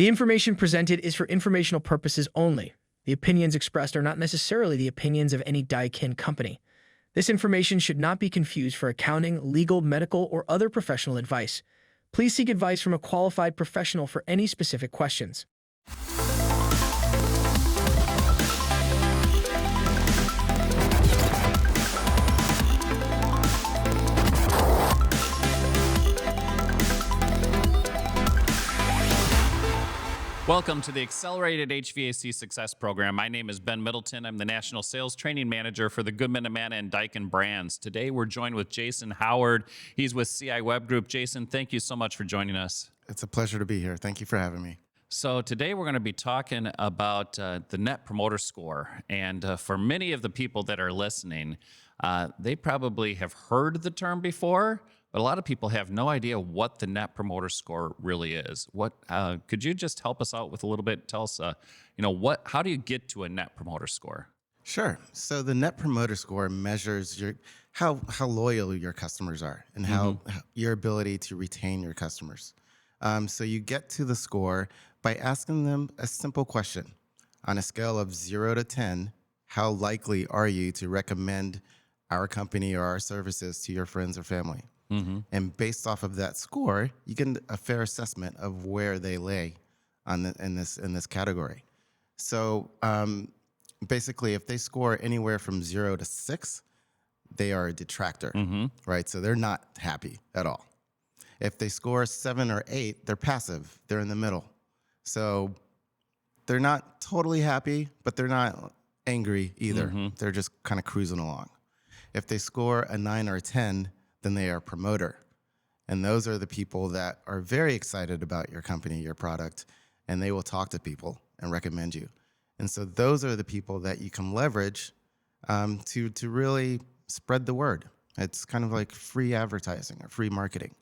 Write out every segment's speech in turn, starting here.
The information presented is for informational purposes only. The opinions expressed are not necessarily the opinions of any Daikin company. This information should not be confused for accounting, legal, medical, or other professional advice. Please seek advice from a qualified professional for any specific questions. Welcome to the Accelerated HVAC Success program. My name is Ben Middleton. I'm the National Sales Training Manager for the Goodman, Amana, and Daikin brands. Today, we're joined with Jason Howard. He's with CI Web Group. Jason, thank you so much for joining us. It's a pleasure to be here. Thank you for having me. So today, we're going to be talking about the Net Promoter Score. And for many of the people that are listening, they probably have heard the term before, but a lot of people have no idea what the Net Promoter Score really is. Could you just help us out with a little bit? Tell us, how do you get to a Net Promoter Score? Sure. So the Net Promoter Score measures how loyal your customers are and how your ability to retain your customers. So you get to the score by asking them a simple question. On a scale of 0 to 10, how likely are you to recommend our company or our services to your friends or family? And based off of that score, you get a fair assessment of where they lay in this category. So basically, if they score anywhere from 0 to 6, they are a detractor, right? So they're not happy at all. If they score 7 or 8, they're passive. They're in the middle. So they're not totally happy, but they're not angry either. They're just kind of cruising along. If they score a 9 or a 10, then they are a promoter. And those are the people that are very excited about your company, your product, and they will talk to people and recommend you. And so those are the people that you can leverage to really spread the word. It's kind of like free advertising or free marketing.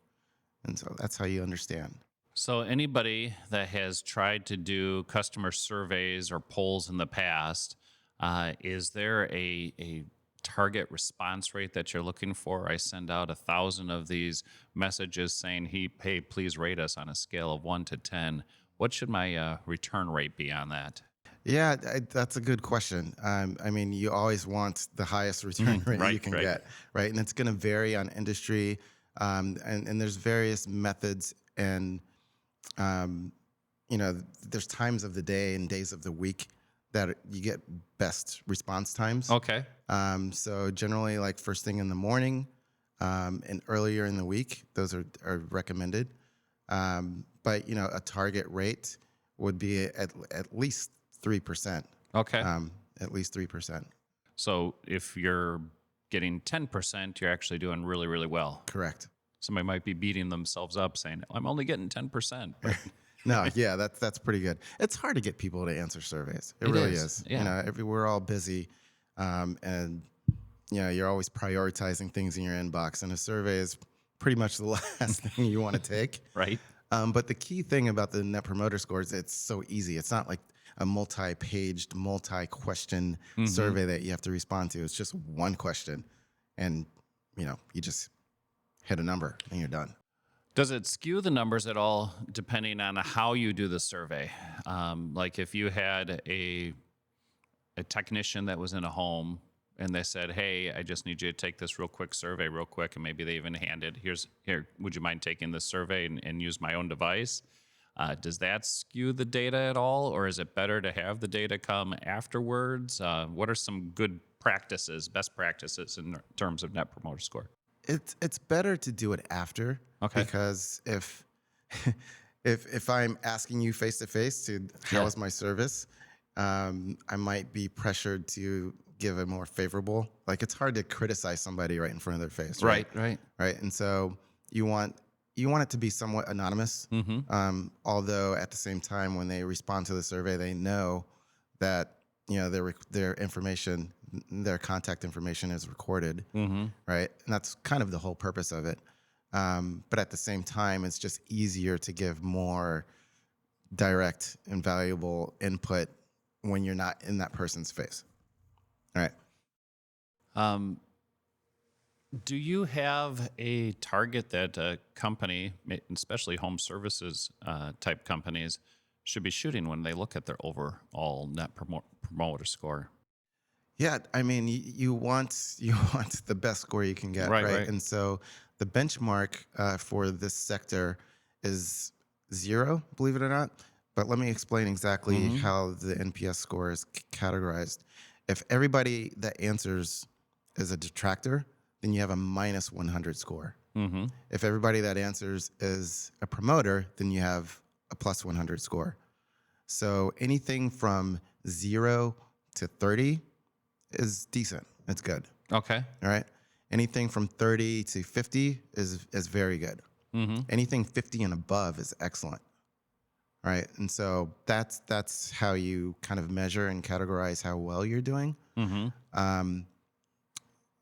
And so that's how you understand. So anybody that has tried to do customer surveys or polls in the past, is there a target response rate that you're looking for? I send out 1,000 of these messages saying, hey, please rate us on a scale of 1 to 10. What should my return rate be on that? Yeah, that's a good question. I mean, you always want the highest return rate you can get, right? And it's going to vary on industry, and there's various methods, and there's times of the day and days of the week that you get best response times. Okay. So generally, like first thing in the morning and earlier in the week, those are recommended. But a target rate would be at least 3%. Okay. At least 3%. So if you're getting 10%, you're actually doing really, really well. Correct. Somebody might be beating themselves up saying, I'm only getting 10%. No, yeah, that's pretty good. It's hard to get people to answer surveys. It really is. Yeah. We're all busy, and you're always prioritizing things in your inbox, and a survey is pretty much the last thing you want to take. Right. But the key thing about the Net Promoter Score is it's so easy. It's not like a multi-paged, multi-question survey that you have to respond to. It's just one question, and you just hit a number and you're done. Does it skew the numbers at all depending on how you do the survey? Like if you had a technician that was in a home and they said, hey, I just need you to take this real quick survey real quick, and maybe they even handed, here, would you mind taking this survey and use my own device? Does that skew the data at all, or is it better to have the data come afterwards? What are some good practices, best practices in terms of Net Promoter Score? It's better to do it after. Okay. Because if I'm asking you face to face to how is my service, I might be pressured to give a more favorable. Like it's hard to criticize somebody right in front of their face. Right. And so you want it to be somewhat anonymous. Although at the same time, when they respond to the survey, they know that their information, their contact information is recorded. Right, and that's kind of the whole purpose of it. But at the same time, it's just easier to give more direct and valuable input when you're not in that person's face. All right. Do you have a target that a company, especially home services type companies, should be shooting when they look at their overall net promoter score? Yeah, I mean, you want you want the best score you can get, Right, right? right. And so the benchmark for this sector is 0, believe it or not. But let me explain exactly Mm-hmm. how the NPS score is categorized. If everybody that answers is a detractor, then you have a minus 100 score. Mm-hmm. If everybody that answers is a promoter, then you have a plus 100 score. So anything from 0 to 30 is decent. It's good. Okay. All right. Anything from 30 to 50 is very good. Mm-hmm. Anything 50 and above is excellent. All right. And so that's how you kind of measure and categorize how well you're doing. Mm-hmm.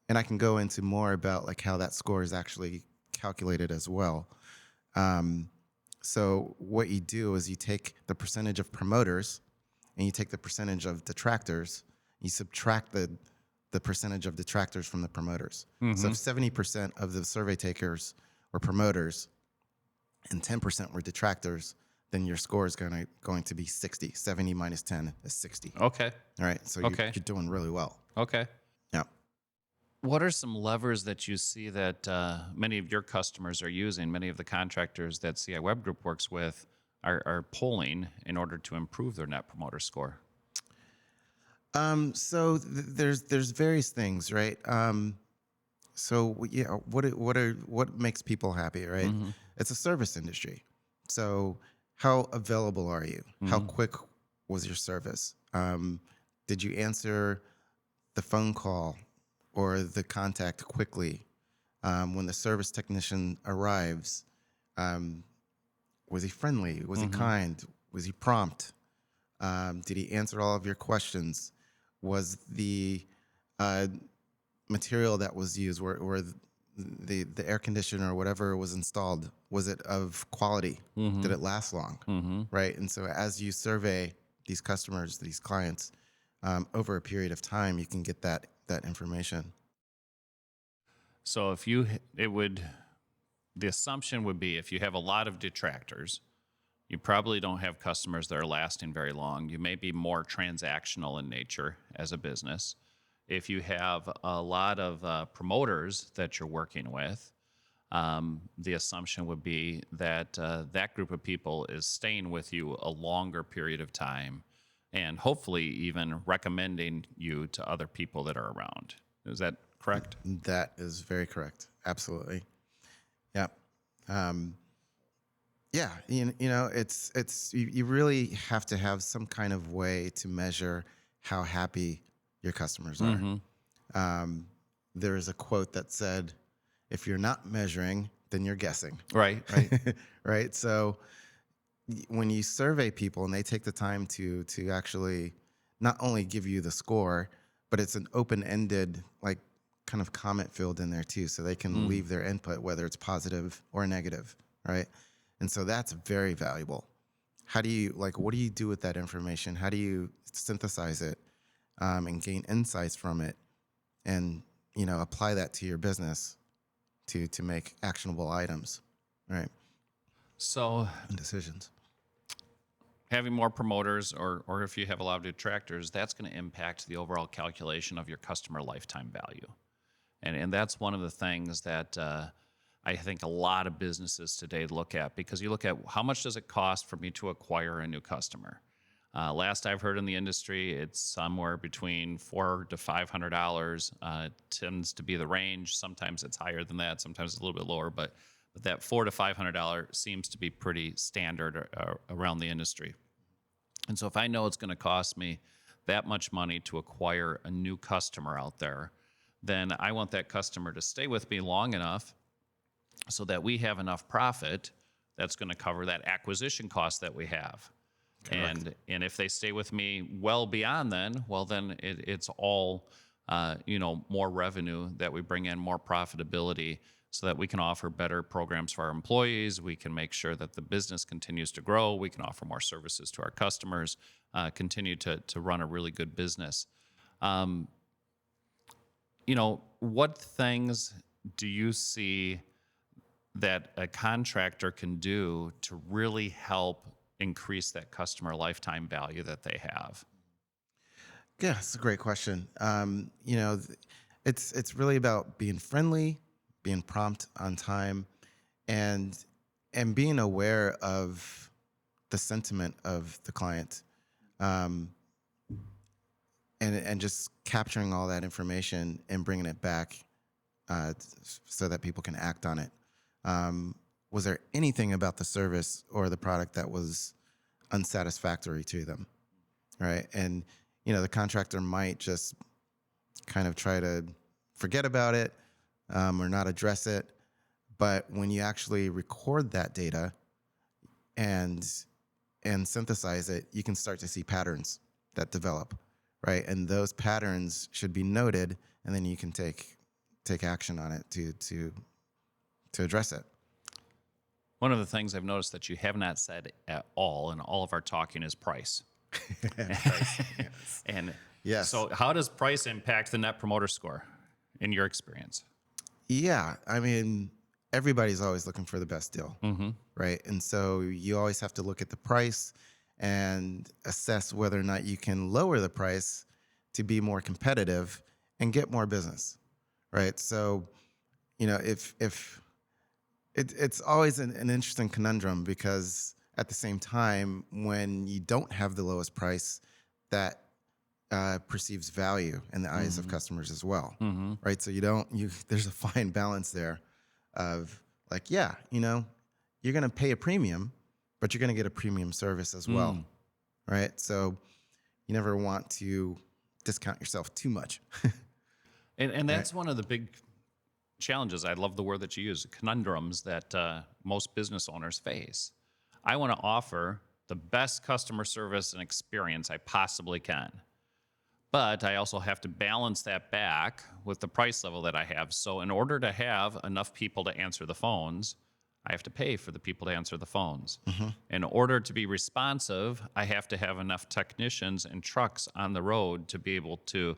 And I can go into more about like how that score is actually calculated as well. So what you do is you take the percentage of promoters and you take the percentage of detractors, you subtract the percentage of detractors from the promoters. So Mm-hmm. if 70% of the survey takers were promoters and 10% were detractors, then your score is going to be 60. 70 minus 10 is 60. Okay. All right. So Okay. you're doing really well. Okay. Yeah. What are some levers that you see that many of your customers are using, many of the contractors that CI Web Group works with are pulling in order to improve their net promoter score? So there's various things, right? So yeah, what makes people happy, right? Mm-hmm. It's a service industry. So how available are you? How Mm-hmm. quick was your service? Did you answer the phone call or the contact quickly? When the service technician arrives, was he friendly? Was he Mm-hmm. kind? Was he prompt? Did he answer all of your questions? Was the uh, material that was used, or the air conditioner or whatever was installed, was it of quality? Mm-hmm. Did it last long? Mm-hmm. Right. And so as you survey these customers, these clients, over a period of time, you can get that information. So the assumption would be if you have a lot of detractors, you probably don't have customers that are lasting very long. You may be more transactional in nature as a business. If you have a lot of promoters that you're working with, the assumption would be that that group of people is staying with you a longer period of time and hopefully even recommending you to other people that are around. Is that correct? That is very correct. Absolutely. Yeah. Yeah. It's you really have to have some kind of way to measure how happy your customers are. Mm-hmm. There is a quote that said, if you're not measuring, then you're guessing. Right. Right. Right. So when you survey people and they take the time to actually not only give you the score, but it's an open-ended like kind of comment field in there too, so they can leave their input, whether it's positive or negative, right? And so that's very valuable. How do you what do you do with that information? How do you synthesize it and gain insights from it, and apply that to your business to make actionable items, right? So And decisions. having more promoters or if you have a lot of detractors, that's going to impact the overall calculation of your customer lifetime value. And that's one of the things that I think a lot of businesses today look at, because you look at how much does it cost for me to acquire a new customer. Last I've heard in the industry, it's somewhere between $400 to $500. Tends to be the range. Sometimes it's higher than that. Sometimes it's a little bit lower, but that $400 to $500 seems to be pretty standard around the industry. And so if I know it's going to cost me that much money to acquire a new customer out there, then I want that customer to stay with me long enough so that we have enough profit that's going to cover that acquisition cost that we have. And if they stay with me well beyond then, well, then it's all more revenue that we bring in, more profitability, so that we can offer better programs for our employees. We can make sure that the business continues to grow. We can offer more services to our customers, continue to run a really good business. What things do you see that a contractor can do to really help increase that customer lifetime value that they have? Yeah, it's a great question. It's really about being friendly, being prompt on time, and being aware of the sentiment of the client, um, and just capturing all that information and bringing it back so that people can act on it. Was there anything about the service or the product that was unsatisfactory to them? Right. And, the contractor might just kind of try to forget about it, or not address it. But when you actually record that data and synthesize it, you can start to see patterns that develop, right? And those patterns should be noted, and then you can take action on it to address it. One of the things I've noticed that you have not said at all in all of our talking is price. Price, yes. And Yes. so how does price impact the Net Promoter Score in your experience? Yeah, I mean, everybody's always looking for the best deal, right? And so you always have to look at the price and assess whether or not you can lower the price to be more competitive and get more business, right? So, if it's always an interesting conundrum, because at the same time, when you don't have the lowest price, that perceives value in the eyes of customers as well, right? So there's a fine balance there of like, yeah, you're going to pay a premium, but you're going to get a premium service as well, right? So you never want to discount yourself too much. And that's one of the big challenges. I love the word that you use, conundrums that most business owners face. I want to offer the best customer service and experience I possibly can. But I also have to balance that back with the price level that I have. So in order to have enough people to answer the phones, I have to pay for the people to answer the phones. In order to be responsive, I have to have enough technicians and trucks on the road to be able to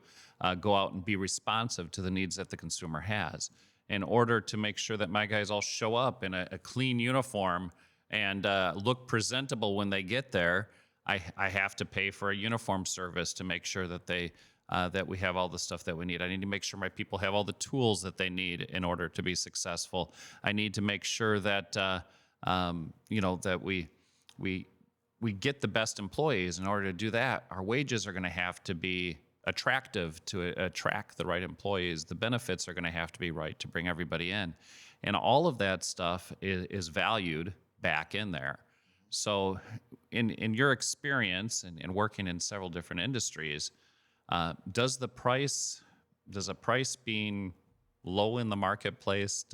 go out and be responsive to the needs that the consumer has. In order to make sure that my guys all show up in a clean uniform and look presentable when they get there, I have to pay for a uniform service to make sure that that we have all the stuff that we need. I need to make sure my people have all the tools that they need in order to be successful. I need to make sure that that we get the best employees. In order to do that, our wages are going to have to be attractive to attract the right employees. The benefits are going to have to be right to bring everybody in, and all of that stuff is valued back in there. So in your experience and working in several different industries, does a price being low in the marketplace,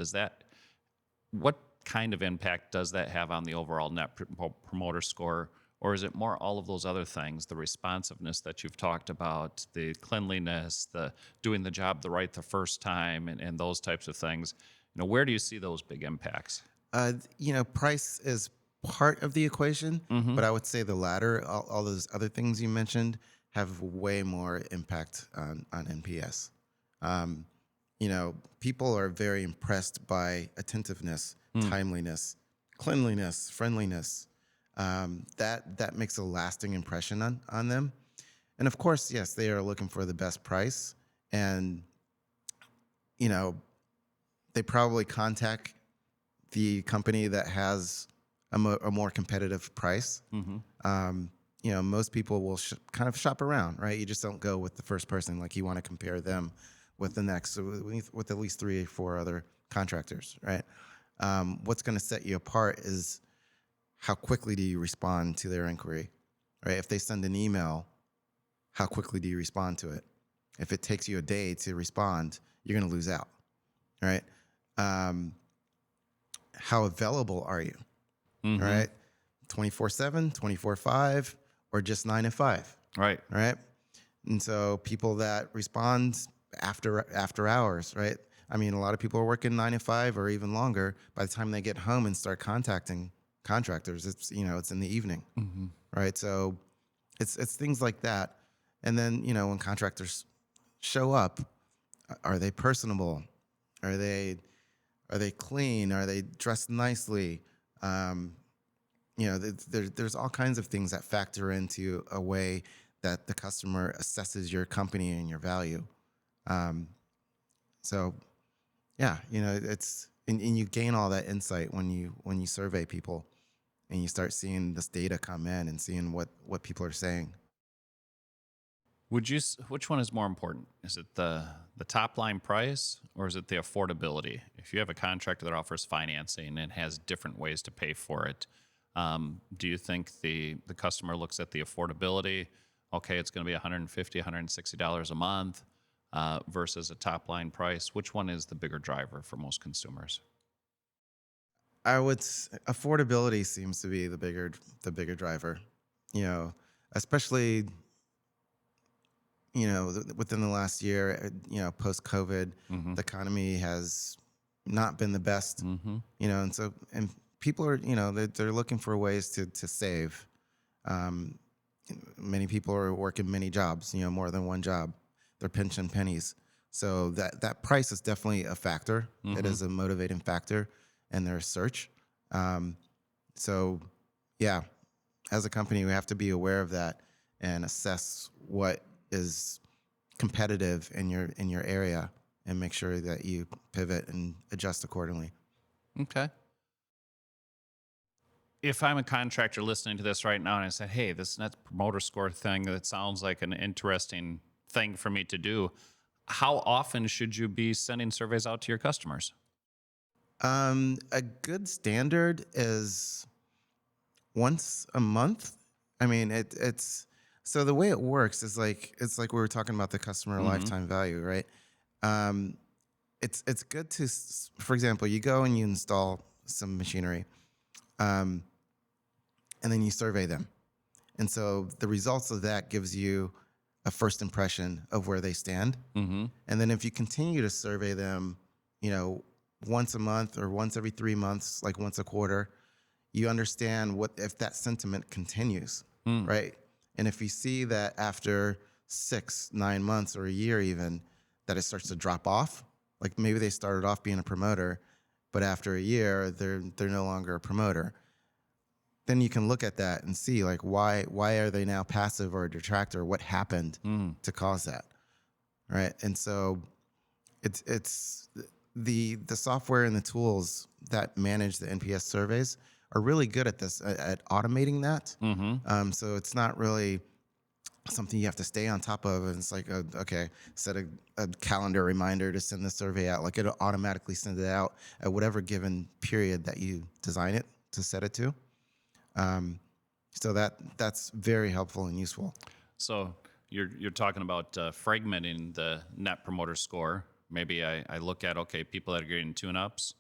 what kind of impact does that have on the overall Net Promoter Score? Or is it more all of those other things, the responsiveness that you've talked about, the cleanliness, the doing the job the first time, and those types of things? Where do you see those big impacts? Price is part of the equation, but I would say the latter, all those other things you mentioned, have way more impact on NPS. People are very impressed by attentiveness, timeliness, cleanliness, friendliness. That makes a lasting impression on them. And of course, yes, they are looking for the best price, and they probably contact the company that has a more competitive price. Most people will kind of shop around, right? You just don't go with the first person. Like, you want to compare them with the next, with at least 3 or 4 other contractors, right? What's going to set you apart is how quickly do you respond to their inquiry, right? If they send an email, how quickly do you respond to it? If it takes you a day to respond, you're going to lose out, right? How available are you? Right? 24/7, 24/5, or just 9 to 5. Right. Right. And so people that respond after hours, right? I mean, a lot of people are working 9 to 5 or even longer. By the time they get home and start contacting contractors, it's in the evening, right? So it's things like that. And then when contractors show up, are they personable? Are they clean? Are they dressed nicely? there's all kinds of things that factor into a way that the customer assesses your company and your value. Um, so yeah, it's and you gain all that insight when you survey people and you start seeing this data come in and seeing what people are saying. Which one is more important? Is it the top line price, or is it the affordability? If you have a contractor that offers financing and has different ways to pay for it, do you think the customer looks at the affordability? Okay, it's going to be $150, $160 a month versus a top line price. Which one is the bigger driver for most consumers? Affordability seems to be the bigger driver. You know, especially within the last year, post COVID, Mm-hmm. the economy has not been the best. Mm-hmm. And people are, they're looking for ways to save. Um, Many people are working many jobs, more than one job. They're pinching pennies. So that price is definitely a factor. It Mm-hmm. is a motivating factor in their search. Um, so yeah, as a company, we have to be aware of that and assess what is competitive in your area and make sure that you pivot and adjust accordingly. Okay. If I'm a contractor listening to this right now and I said, hey, this net promoter score thing, that sounds like an interesting thing for me to do, how often should you be sending surveys out to your customers? A good standard is once a month. I mean, it's so the way it works is it's like we were talking about the customer Mm-hmm. lifetime value, right? Um, it's good to, for example, you go and you install some machinery, um, and then you survey them, and so the results of that gives you a first impression of where they stand, Mm-hmm. and then if you continue to survey them, you know, once a month or once every 3 months, like once a quarter, you understand what if that sentiment continues, Mm. right? And if you see that after 6, 9 months or a year even, that it starts to drop off, like maybe they started off being a promoter, but after a year they're no longer a promoter, then you can look at that and see like why are they now passive or a detractor? What happened Mm. to cause that, right? And so it's the software and the tools that manage the NPS surveys are really good at this at automating that. Mm-hmm. So it's not really something you have to stay on top of. And it's like, okay, set a calendar reminder to send the survey out. Like it'll automatically send it out at whatever given period that you design it to set it to. Um, so that's very helpful and useful. So you're talking about fragmenting the net promoter score. Maybe I look at, okay, people that are getting tune-ups.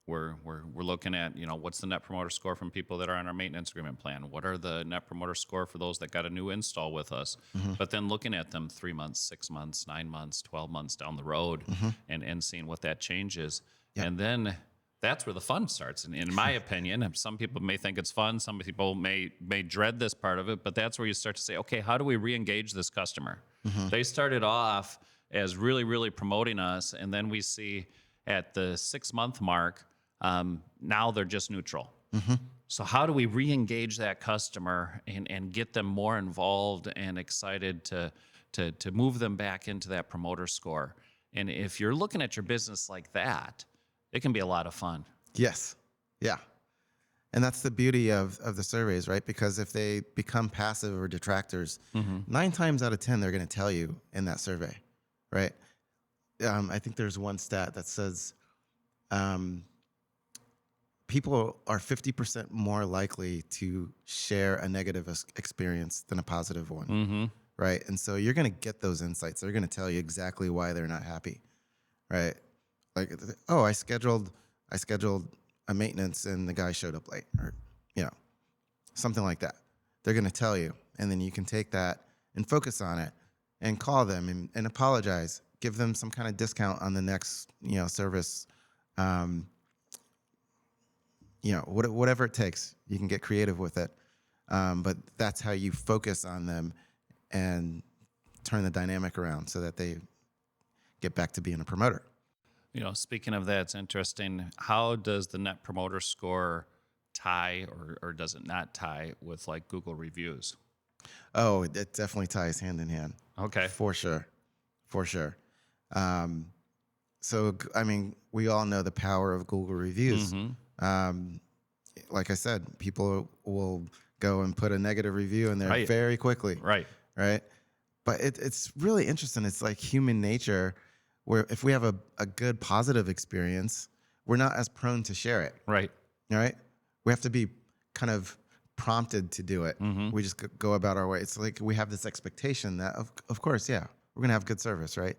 We're looking at, what's the net promoter score from people that are on our maintenance agreement plan? What are the net promoter score for those that got a new install with us? Mm-hmm. But then looking at them 3 months, 6 months, 9 months, 12 months down the road, Mm-hmm. and seeing what that changes. Yep. And then that's where the fun starts. And in my opinion, and some people may think it's fun, some people may dread this part of it, but that's where you start to say, okay, how do we re-engage this customer? Mm-hmm. They started off as really, really promoting us, and then we see at the 6-month mark, now they're just neutral. Mm-hmm. So how do we re-engage that customer and get them more involved and excited to move them back into that promoter score? And if you're looking at your business like that, it can be a lot of fun. Yes. Yeah. And that's the beauty of the surveys, right? Because if they become passive or detractors, Mm-hmm. 9 times out of 10, they're going to tell you in that survey, right? I think there's one stat that says people are 50% more likely to share a negative experience than a positive one, Mm-hmm. right? And so you're going to get those insights. They're going to tell you exactly why they're not happy, right? Like, oh, I scheduled a maintenance and the guy showed up late, or something like that. They're going to tell you, and then you can take that and focus on it and call them and apologize, give them some kind of discount on the next service. Whatever it takes, you can get creative with it. But that's how you focus on them and turn the dynamic around so that they get back to being a promoter. Speaking of that, it's interesting. How does the net promoter score tie or does it not tie with like Google reviews? Oh, it definitely ties hand in hand. Okay. For sure. For sure. I mean, we all know the power of Google reviews. Like I said, people will go and put a negative review in there Right. very quickly. Right. Right. But it's really interesting. It's like human nature, where if we have a good positive experience, we're not as prone to share it. Right. All right. We have to be kind of prompted to do it. We just go about our way. It's like we have this expectation that, of course, yeah, we're going to have good service, right?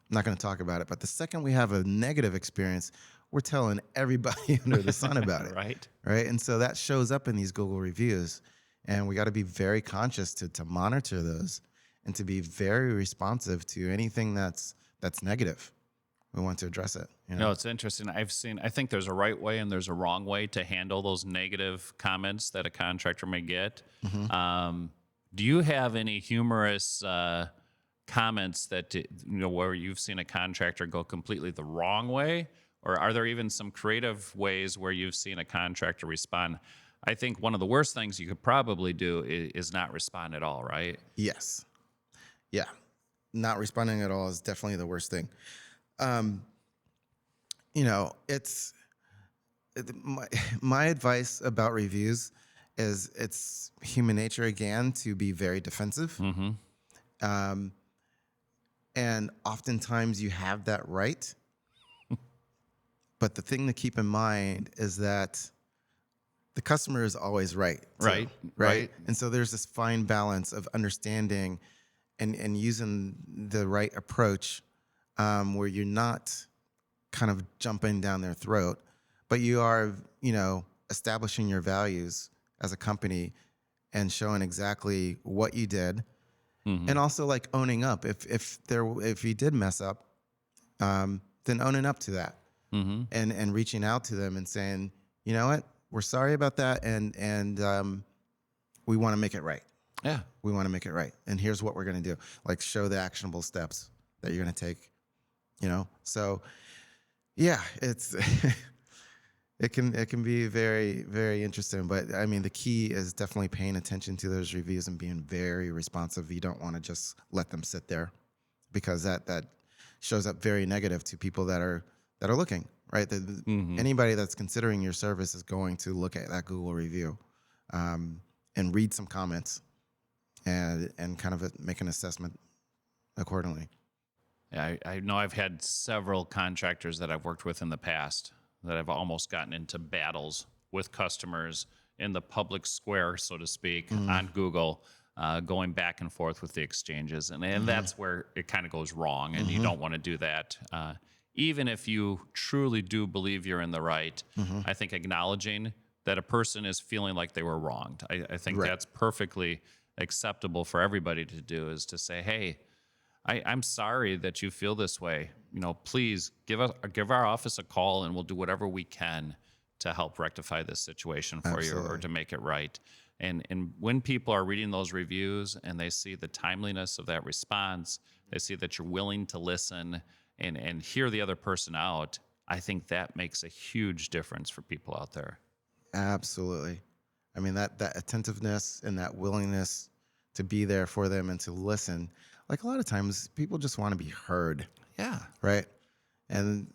I'm not going to talk about it. But the second we have a negative experience, we're telling everybody under the sun about it. Right. Right. And so that shows up in these Google reviews. And we got to be very conscious to monitor those and to be very responsive to anything that's negative. We want to address it. You know? No, it's interesting. I think there's a right way and there's a wrong way to handle those negative comments that a contractor may get. Do you have any humorous comments that, where you've seen a contractor go completely the wrong way? Or are there even some creative ways where you've seen a contractor respond? I think one of the worst things you could probably do is not respond at all, right? Yes. Yeah. Not responding at all is definitely the worst thing. My advice about reviews is it's human nature again to be very defensive. And oftentimes you have that right. But the thing to keep in mind is that the customer is always right. Too, right. And so there's this fine balance of understanding and using the right approach, where you're not kind of jumping down their throat, but you are, establishing your values as a company and showing exactly what you did, and also like owning up if you did mess up, then owning up to that, and reaching out to them and saying, you know what, we're sorry about that, and we want to make it right. Yeah. We want to make it right. And here's what we're going to do. Like, show the actionable steps that you're going to take, So, yeah, it's it can be very, very interesting. But, I mean, the key is definitely paying attention to those reviews and being very responsive. You don't want to just let them sit there, because that shows up very negative to people that are looking, right? Anybody that's considering your service is going to look at that Google review, and read some comments and kind of make an assessment accordingly. Yeah, I know I've had several contractors that I've worked with in the past that have almost gotten into battles with customers in the public square, so to speak, on Google, going back and forth with the exchanges. And that's where it kind of goes wrong, and you don't want to do that. Even if you truly do believe you're in the right, I think acknowledging that a person is feeling like they were wronged, I think that's perfectly acceptable for everybody to do, is to say, hey, I'm sorry that you feel this way. Please give our office a call, and we'll do whatever we can to help rectify this situation for you, or to make it right. And when people are reading those reviews and they see the timeliness of that response, they see that you're willing to listen and hear the other person out, I think that makes a huge difference for people out there. Absolutely. I mean, that attentiveness and that willingness to be there for them and to listen. Like, a lot of times people just want to be heard. Yeah. Right. And,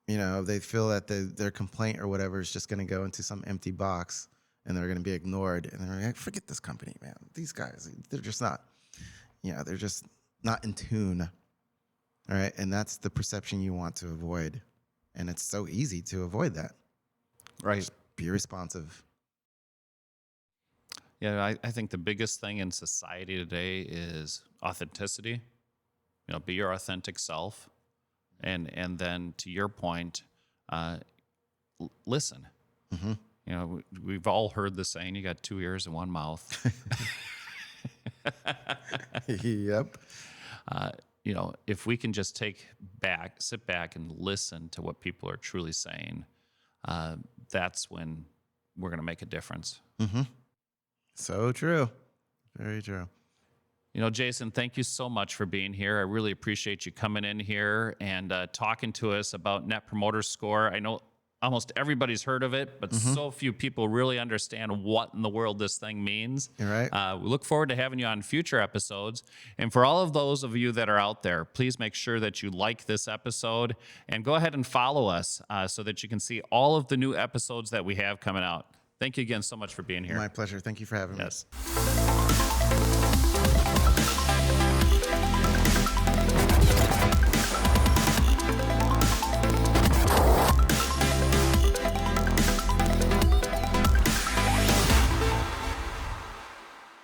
they feel that their complaint or whatever is just going to go into some empty box and they're going to be ignored. And they're like, forget this company, man. These guys, they're just not, they're just not in tune. All right. And that's the perception you want to avoid. And it's so easy to avoid that. Right. Just be responsive. Yeah, I think the biggest thing in society today is authenticity. Be your authentic self, and then to your point, listen. We've all heard the saying, "You got 2 ears and 1 mouth." Yep. If we can just sit back and listen to what people are truly saying, that's when we're going to make a difference. So true. Very true. Jason, thank you so much for being here. I really appreciate you coming in here and talking to us about Net Promoter Score. I know almost everybody's heard of it, but so few people really understand what in the world this thing means. You're right. We look forward to having you on future episodes. And for all of those of you that are out there, please make sure that you like this episode and go ahead and follow us so that you can see all of the new episodes that we have coming out. Thank you again so much for being here. My pleasure. Thank you for having me. Yes.